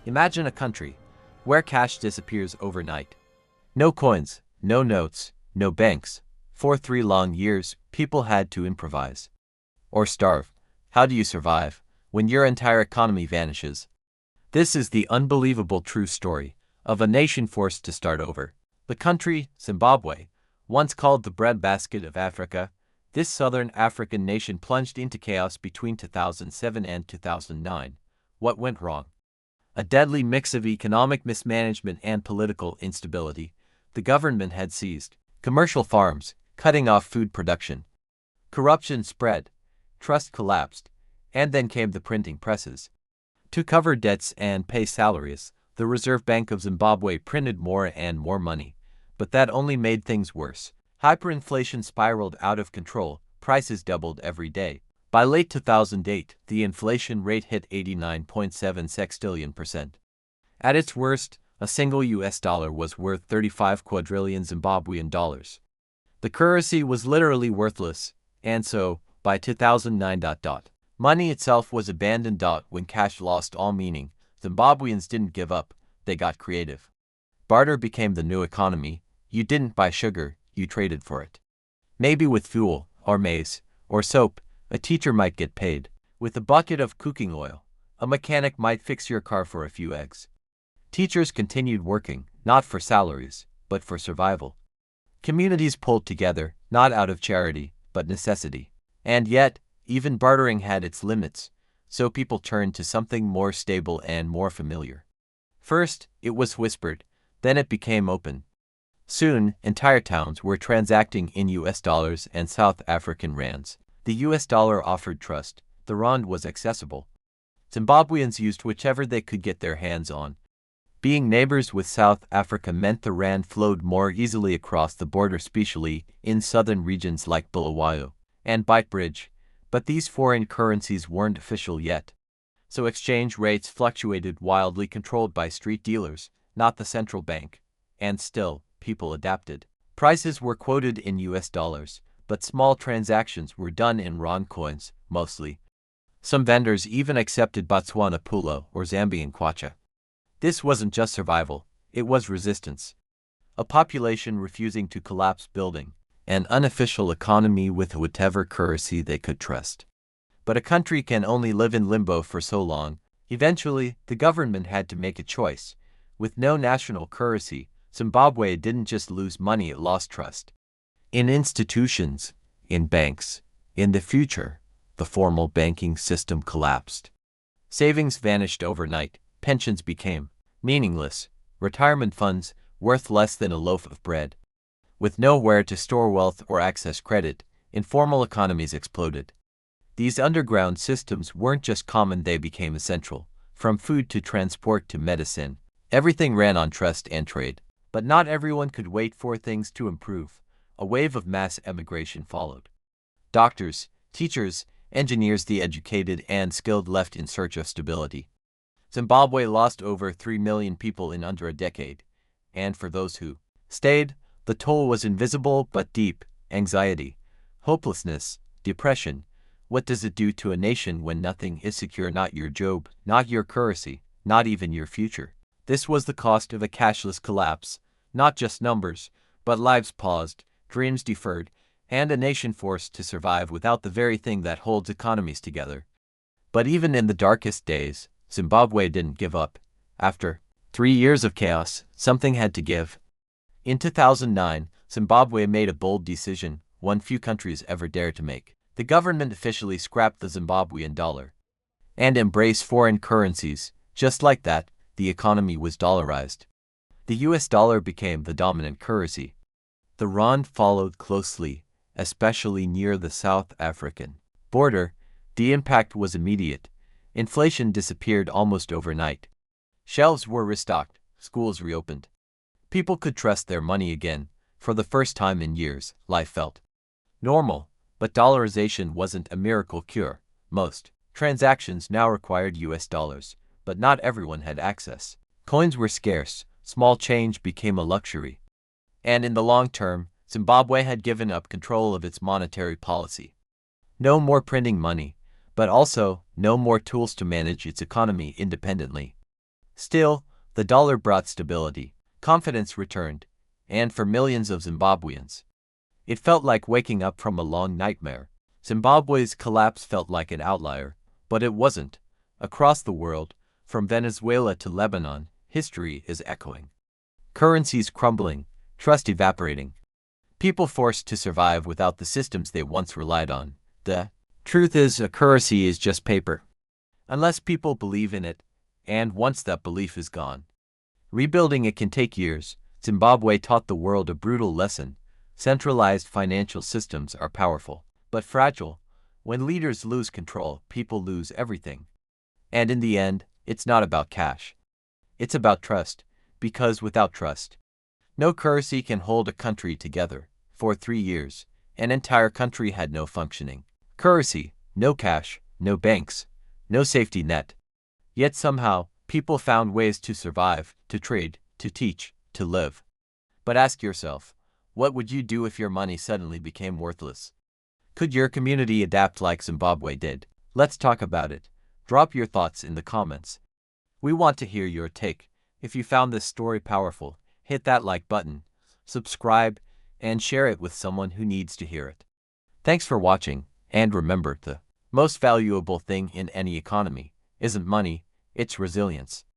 Imagine a country where cash disappears overnight. No coins, no notes, no banks. For 3 long years, people had to improvise. Or starve. How do you survive when your entire economy vanishes? This is the unbelievable true story of a nation forced to start over. The country, Zimbabwe, once called the breadbasket of Africa, this southern African nation plunged into chaos between 2007 and 2009. What went wrong? A deadly mix of economic mismanagement and political instability. The government had seized commercial farms, cutting off food production. Corruption spread, trust collapsed, and then came the printing presses. To cover debts and pay salaries, the Reserve Bank of Zimbabwe printed more and more money. But that only made things worse. Hyperinflation spiraled out of control, prices doubled every day. By late 2008, the inflation rate hit 89.7 sextillion%. At its worst, a single US dollar was worth 35 quadrillion Zimbabwean dollars. The currency was literally worthless, and so, by 2009, money itself was abandoned. When cash lost all meaning, Zimbabweans didn't give up, they got creative. Barter became the new economy. You didn't buy sugar, you traded for it. Maybe with fuel, or maize, or soap, a teacher might get paid. With a bucket of cooking oil, a mechanic might fix your car for a few eggs. Teachers continued working, not for salaries, but for survival. Communities pulled together, not out of charity, but necessity. And yet, even bartering had its limits, so people turned to something more stable and more familiar. First, it was whispered, then it became open. Soon, entire towns were transacting in US dollars and South African rands. The US dollar offered trust, the rand was accessible. Zimbabweans used whichever they could get their hands on. Being neighbors with South Africa meant the rand flowed more easily across the border, especially in southern regions like Bulawayo and Beitbridge, but these foreign currencies weren't official yet. So exchange rates fluctuated wildly, controlled by street dealers, not the central bank. And still, people adapted. Prices were quoted in US dollars, but small transactions were done in rand coins, mostly. Some vendors even accepted Botswana pulo or Zambian kwacha. This wasn't just survival, it was resistance. A population refusing to collapse, building an unofficial economy with whatever currency they could trust. But a country can only live in limbo for so long. Eventually, the government had to make a choice. With no national currency, Zimbabwe didn't just lose money, it lost trust. In institutions, in banks, in the future, the formal banking system collapsed. Savings vanished overnight, pensions became meaningless, retirement funds worth less than a loaf of bread. With nowhere to store wealth or access credit, informal economies exploded. These underground systems weren't just common, they became essential. From food to transport to medicine, everything ran on trust and trade. But not everyone could wait for things to improve. A wave of mass emigration followed. Doctors, teachers, engineers, the educated and skilled left in search of stability. Zimbabwe lost over 3 million people in under a decade. And for those who stayed, the toll was invisible but deep: anxiety, hopelessness, depression. What does it do to a nation when nothing is secure? Not your job, not your currency, not even your future. This was the cost of a cashless collapse. Not just numbers, but lives paused, dreams deferred, and a nation forced to survive without the very thing that holds economies together. But even in the darkest days, Zimbabwe didn't give up. After 3 years of chaos, something had to give. In 2009, Zimbabwe made a bold decision, one few countries ever dared to make. The government officially scrapped the Zimbabwean dollar and embraced foreign currencies. Just like that, the economy was dollarized. The US dollar became the dominant currency. The rand followed closely, especially near the South African border. The impact was immediate. Inflation disappeared almost overnight. Shelves were restocked, schools reopened. People could trust their money again. For the first time in years, life felt normal. But dollarization wasn't a miracle cure. Most transactions now required US dollars, but not everyone had access. Coins were scarce, small change became a luxury. And in the long term, Zimbabwe had given up control of its monetary policy. No more printing money, but also no more tools to manage its economy independently. Still, the dollar brought stability, confidence returned, and for millions of Zimbabweans, it felt like waking up from a long nightmare. Zimbabwe's collapse felt like an outlier, but it wasn't. Across the world, from Venezuela to Lebanon, history is echoing. Currencies crumbling, trust evaporating, people forced to survive without the systems they once relied on. The truth is, a currency is just paper. Unless people believe in it, and once that belief is gone, rebuilding it can take years. Zimbabwe taught the world a brutal lesson. Centralized financial systems are powerful, but fragile. When leaders lose control, people lose everything. And in the end, it's not about cash. It's about trust, because without trust, no currency can hold a country together. For 3 years, an entire country had no functioning currency, no cash, no banks, no safety net. Yet somehow, people found ways to survive, to trade, to teach, to live. But ask yourself, what would you do if your money suddenly became worthless? Could your community adapt like Zimbabwe did? Let's talk about it. Drop your thoughts in the comments. We want to hear your take. If you found this story powerful, hit that like button, subscribe, and share it with someone who needs to hear it. Thanks for watching, and remember, the most valuable thing in any economy isn't money, it's resilience.